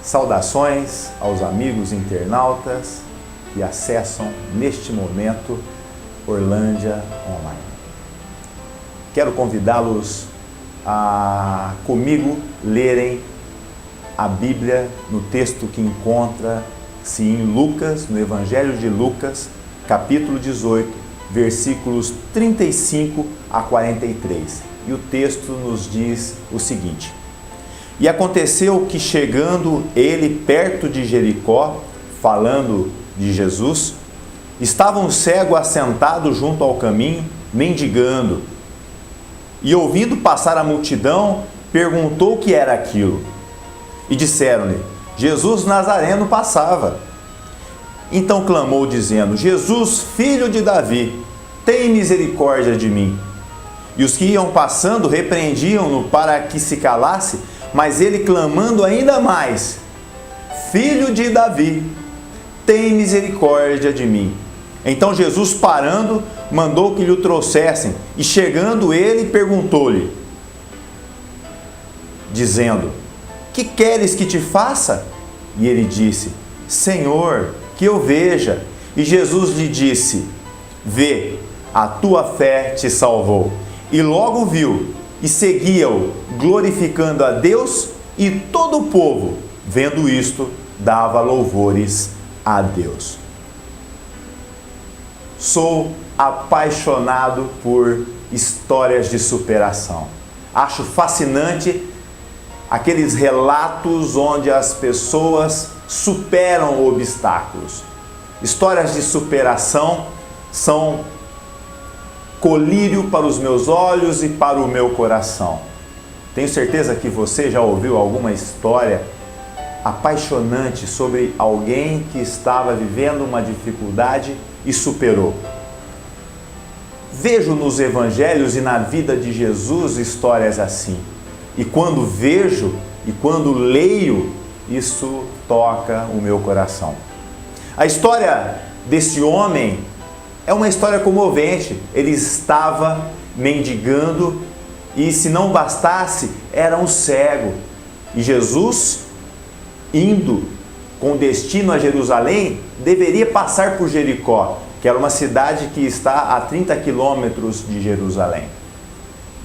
Saudações aos amigos internautas que acessam neste momento Orlândia Online. Quero convidá-los a comigo lerem a Bíblia no texto que encontra-se em Lucas, no Evangelho de Lucas, capítulo 18, versículos 35 a 43. E o texto nos diz o seguinte: E aconteceu que, chegando ele perto de Jericó, falando de Jesus, estava um cego assentado junto ao caminho, mendigando. E ouvindo passar a multidão, perguntou o que era aquilo. E disseram-lhe: Jesus Nazareno passava. Então clamou, dizendo: Jesus, filho de Davi, tem misericórdia de mim. E os que iam passando repreendiam-no para que se calasse, mas ele, clamando ainda mais: Filho de Davi, tem misericórdia de mim. Então Jesus, parando, mandou que lhe o trouxessem, e chegando ele, perguntou-lhe, dizendo: Que queres que te faça? E ele disse: Senhor, que eu veja. E Jesus lhe disse: Vê, a tua fé te salvou. E logo viu, e seguia-o, glorificando a Deus, e todo o povo, vendo isto, dava louvores a Deus. Sou apaixonado por histórias de superação. Acho fascinante aqueles relatos onde as pessoas superam obstáculos. Histórias de superação são colírio para os meus olhos e para o meu coração. Tenho certeza que você já ouviu alguma história apaixonante sobre alguém que estava vivendo uma dificuldade e superou. Vejo nos evangelhos e na vida de Jesus histórias assim. E quando vejo e quando leio, isso toca o meu coração. A história desse homem é uma história comovente. Ele estava mendigando e, se não bastasse, era um cego. E Jesus, indo com destino a Jerusalém, deveria passar por Jericó, que era uma cidade que está a 30 quilômetros de Jerusalém.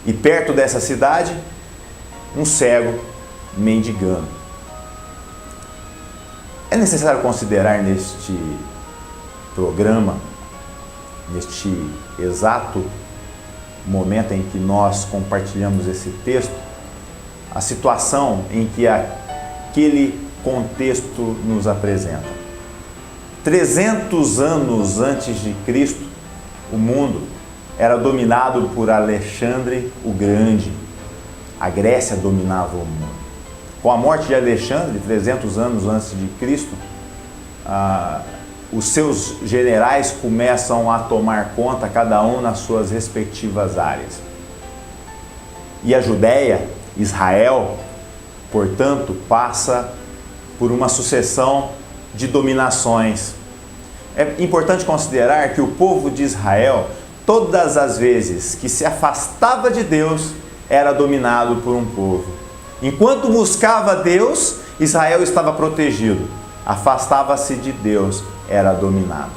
E perto dessa cidade, um cego mendigando. É necessário considerar neste programa, neste exato momento em que nós compartilhamos esse texto, a situação em que aquele contexto nos apresenta. 300 anos antes de Cristo, o mundo era dominado por Alexandre o Grande. A Grécia dominava o mundo. Com a morte de Alexandre, 300 anos antes de Cristo, os seus generais começam a tomar conta, cada um nas suas respectivas áreas. E a Judéia, Israel, portanto, passa por uma sucessão de dominações. É importante considerar que o povo de Israel, todas as vezes que se afastava de Deus, era dominado por um povo. Enquanto buscava Deus, Israel estava protegido. Afastava-se de Deus, era dominado.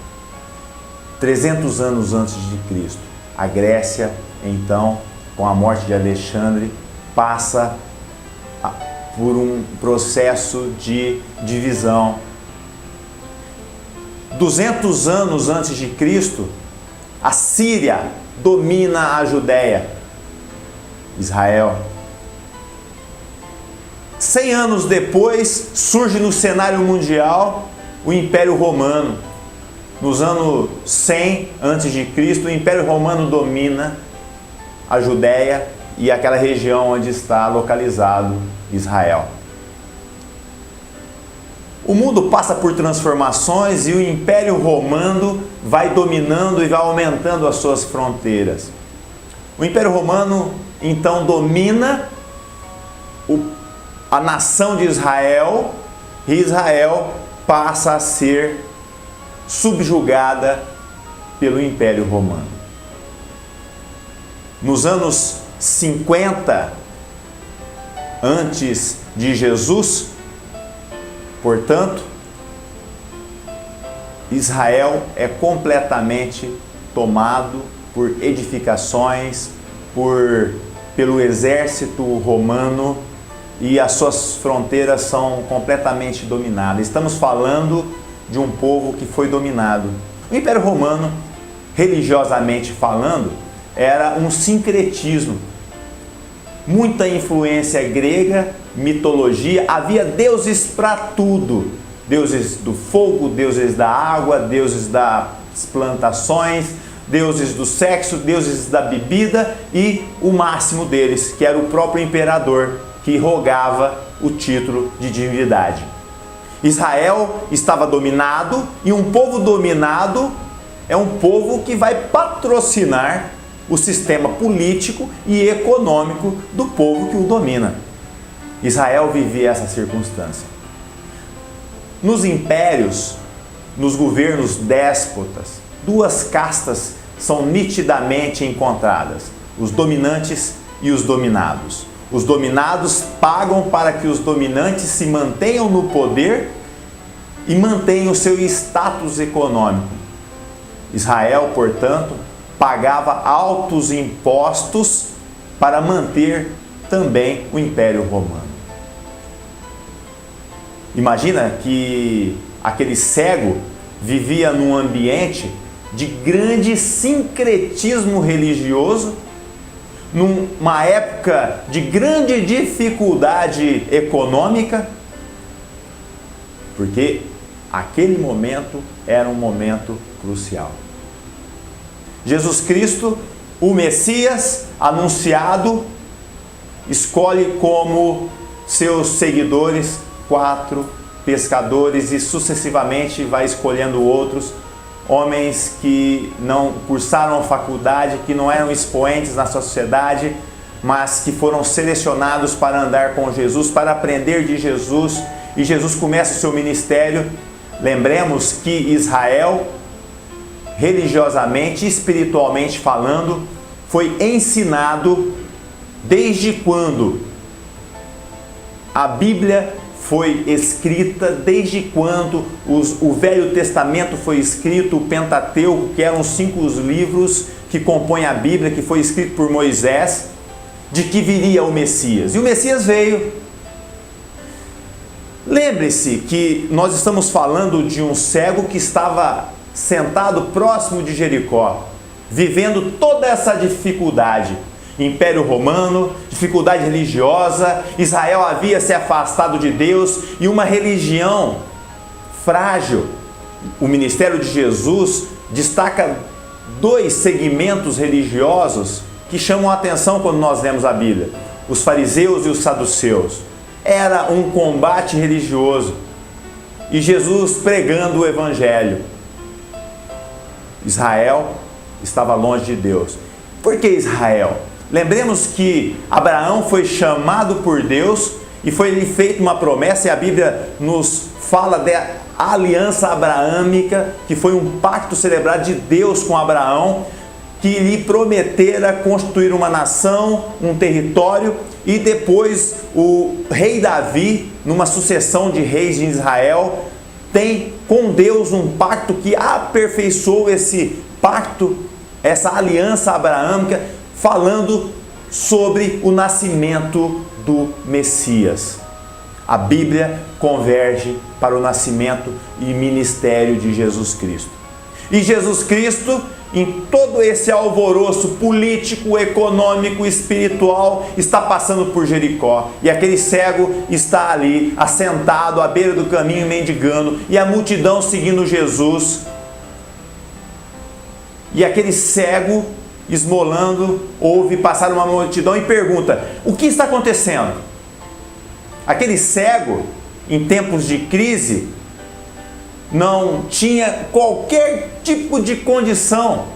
300 anos antes de Cristo, a Grécia, então, com a morte de Alexandre, passa por um processo de divisão. 200 anos antes de Cristo, a Síria domina a Judéia, Israel. 100 anos depois, surge no cenário mundial o Império Romano. Nos anos 100 a.C., o Império Romano domina a Judéia e aquela região onde está localizado Israel. O mundo passa por transformações e o Império Romano vai dominando e vai aumentando as suas fronteiras. O Império Romano, então, domina a nação de Israel, e Israel passa a ser subjugada pelo Império Romano. Nos anos 50 antes de Jesus, Portanto, Israel é completamente tomado por edificações, pelo exército romano, e as suas fronteiras são completamente dominadas. Estamos falando de um povo que foi dominado. O Império Romano, religiosamente falando, era um sincretismo. Muita influência grega, mitologia, havia deuses para tudo. Deuses do fogo, deuses da água, deuses das plantações, deuses do sexo, deuses da bebida e o máximo deles, que era o próprio imperador, que rogava o título de divindade. Israel estava dominado, e um povo dominado é um povo que vai patrocinar o sistema político e econômico do povo que o domina. Israel vivia essa circunstância. Nos impérios, nos governos déspotas, duas castas são nitidamente encontradas: os dominantes e os dominados. Os dominados pagam para que os dominantes se mantenham no poder e mantenham o seu status econômico. Israel, portanto, pagava altos impostos para manter também o Império Romano. Imagina que aquele cego vivia num ambiente de grande sincretismo religioso, numa época de grande dificuldade econômica, porque aquele momento era um momento crucial. Jesus Cristo, o Messias anunciado, escolhe como seus seguidores 4 pescadores e sucessivamente vai escolhendo outros, homens que não cursaram faculdade, que não eram expoentes na sociedade, mas que foram selecionados para andar com Jesus, para aprender de Jesus. E Jesus começa o seu ministério. Lembremos que Israel, religiosamente, espiritualmente falando, foi ensinado desde quando a Bíblia foi escrita, desde quando o Velho Testamento foi escrito, o Pentateuco, que eram os 5 livros que compõem a Bíblia, que foi escrito por Moisés, de que viria o Messias. E o Messias veio. Lembre-se que nós estamos falando de um cego que estava sentado próximo de Jericó, vivendo toda essa dificuldade. Império Romano, dificuldade religiosa, Israel havia se afastado de Deus e uma religião frágil. O ministério de Jesus destaca 2 segmentos religiosos que chamam a atenção quando nós lemos a Bíblia: os fariseus e os saduceus. Era um combate religioso e Jesus pregando o Evangelho. Israel estava longe de Deus. Por que Israel? Lembremos que Abraão foi chamado por Deus e foi-lhe feita uma promessa, e a Bíblia nos fala da aliança abraâmica, que foi um pacto celebrado de Deus com Abraão, que lhe prometera constituir uma nação, um território, e depois o rei Davi, numa sucessão de reis de Israel, tem com Deus um pacto que aperfeiçoou esse pacto, essa aliança abraâmica, falando sobre o nascimento do Messias. A Bíblia converge para o nascimento e ministério de Jesus Cristo. E Jesus Cristo, em todo esse alvoroço político, econômico, espiritual, está passando por Jericó. E aquele cego está ali, assentado à beira do caminho, mendigando, e a multidão seguindo Jesus. E aquele cego, esmolando, ouve passar uma multidão e pergunta: o que está acontecendo? Aquele cego, em tempos de crise, não tinha qualquer tipo de condição.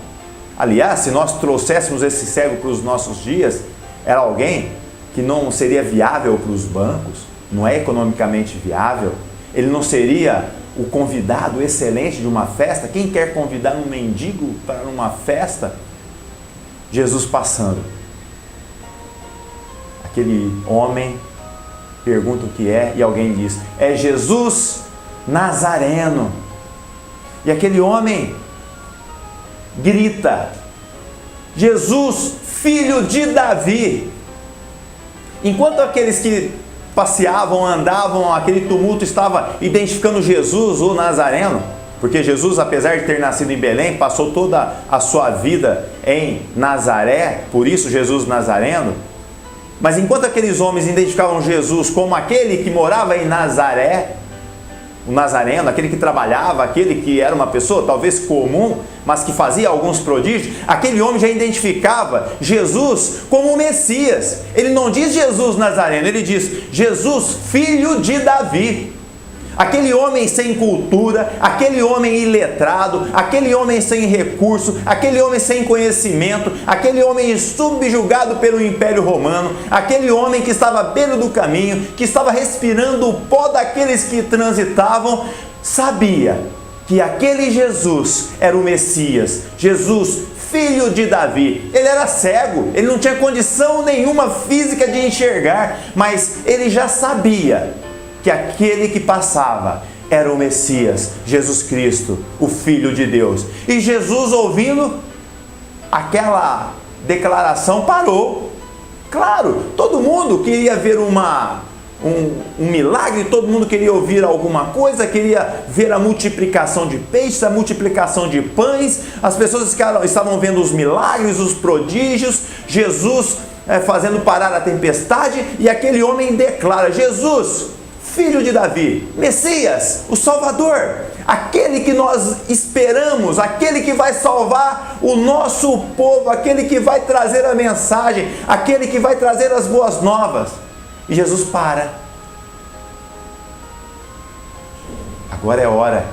Aliás, se nós trouxéssemos esse cego para os nossos dias, era alguém que não seria viável para os bancos, não é economicamente viável, ele não seria o convidado excelente de uma festa. Quem quer convidar um mendigo para uma festa? Jesus passando. Aquele homem pergunta o que é, e alguém diz: é Jesus Nazareno. E aquele homem grita: Jesus, filho de Davi. Enquanto aqueles que passeavam, andavam, aquele tumulto estava identificando Jesus, o Nazareno, porque Jesus, apesar de ter nascido em Belém, passou toda a sua vida em Nazaré, por isso Jesus Nazareno. Mas enquanto aqueles homens identificavam Jesus como aquele que morava em Nazaré, o Nazareno, aquele que trabalhava, aquele que era uma pessoa talvez comum, mas que fazia alguns prodígios, aquele homem já identificava Jesus como o Messias. Ele não diz Jesus Nazareno, ele diz Jesus, filho de Davi. Aquele homem sem cultura, aquele homem iletrado, aquele homem sem recurso, aquele homem sem conhecimento, aquele homem subjugado pelo Império Romano, aquele homem que estava à beira do caminho, que estava respirando o pó daqueles que transitavam, sabia que aquele Jesus era o Messias, Jesus, filho de Davi. Ele era cego, ele não tinha condição nenhuma física de enxergar, mas ele já sabia que aquele que passava era o Messias, Jesus Cristo, o Filho de Deus. E Jesus, ouvindo aquela declaração, parou. Claro, todo mundo queria ver um milagre, todo mundo queria ouvir alguma coisa, queria ver a multiplicação de peixes, a multiplicação de pães. As pessoas estavam vendo os milagres, os prodígios, Jesus fazendo parar a tempestade, e aquele homem declara: Jesus, filho de Davi, Messias, o Salvador, aquele que nós esperamos, aquele que vai salvar o nosso povo, aquele que vai trazer a mensagem, aquele que vai trazer as boas novas. E Jesus para. Agora é hora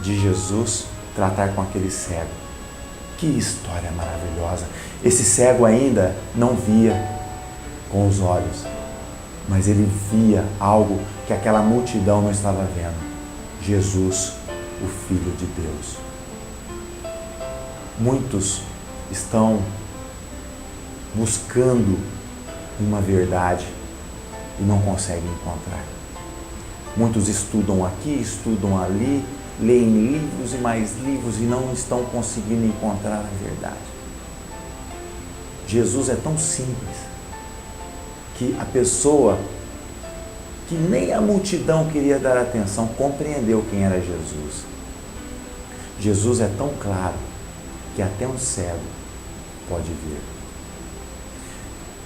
de Jesus tratar com aquele cego. Que história maravilhosa! Esse cego ainda não via com os olhos, mas ele via algo que aquela multidão não estava vendo: Jesus, o Filho de Deus. Muitos estão buscando uma verdade e não conseguem encontrar. Muitos estudam aqui, estudam ali, leem livros e mais livros e não estão conseguindo encontrar a verdade. Jesus é tão simples que a pessoa que nem a multidão queria dar atenção compreendeu quem era Jesus. Jesus é tão claro que até um cego pode ver.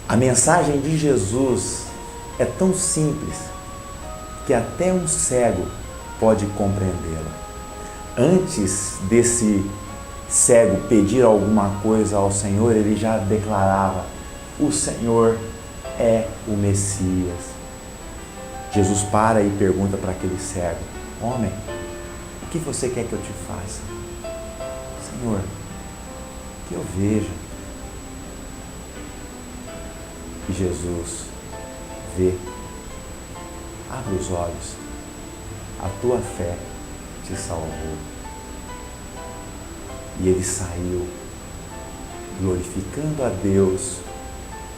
A mensagem de Jesus é tão simples que até um cego pode compreendê-la. Antes desse cego pedir alguma coisa ao Senhor, ele já declarava: o Senhor é o Messias. Jesus para e pergunta para aquele cego: homem, o que você quer que eu te faça? Senhor, que eu veja. E Jesus vê, abre os olhos, a tua fé te salvou. E ele saiu glorificando a Deus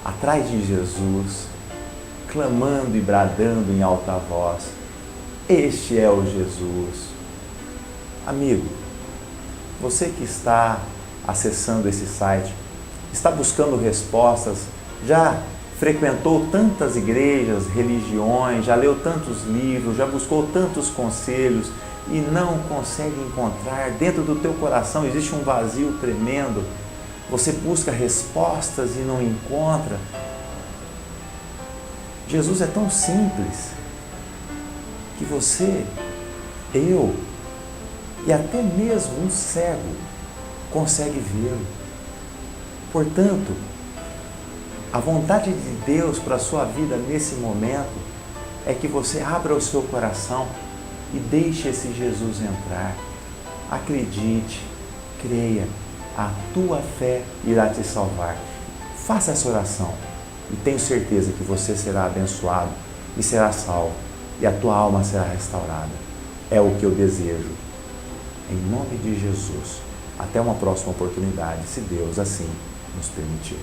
atrás de Jesus, clamando e bradando em alta voz: este é o Jesus. Amigo, você que está acessando esse site, está buscando respostas, já frequentou tantas igrejas, religiões, já leu tantos livros, já buscou tantos conselhos e não consegue encontrar? Dentro do teu coração existe um vazio tremendo. Você busca respostas e não encontra. Jesus é tão simples que você, eu e até mesmo um cego consegue vê-lo. Portanto, a vontade de Deus para a sua vida nesse momento é que você abra o seu coração e deixe esse Jesus entrar. Acredite, creia, a tua fé irá te salvar. Faça essa oração e tenho certeza que você será abençoado e será salvo e a tua alma será restaurada. É o que eu desejo. Em nome de Jesus. Até uma próxima oportunidade, se Deus assim nos permitir.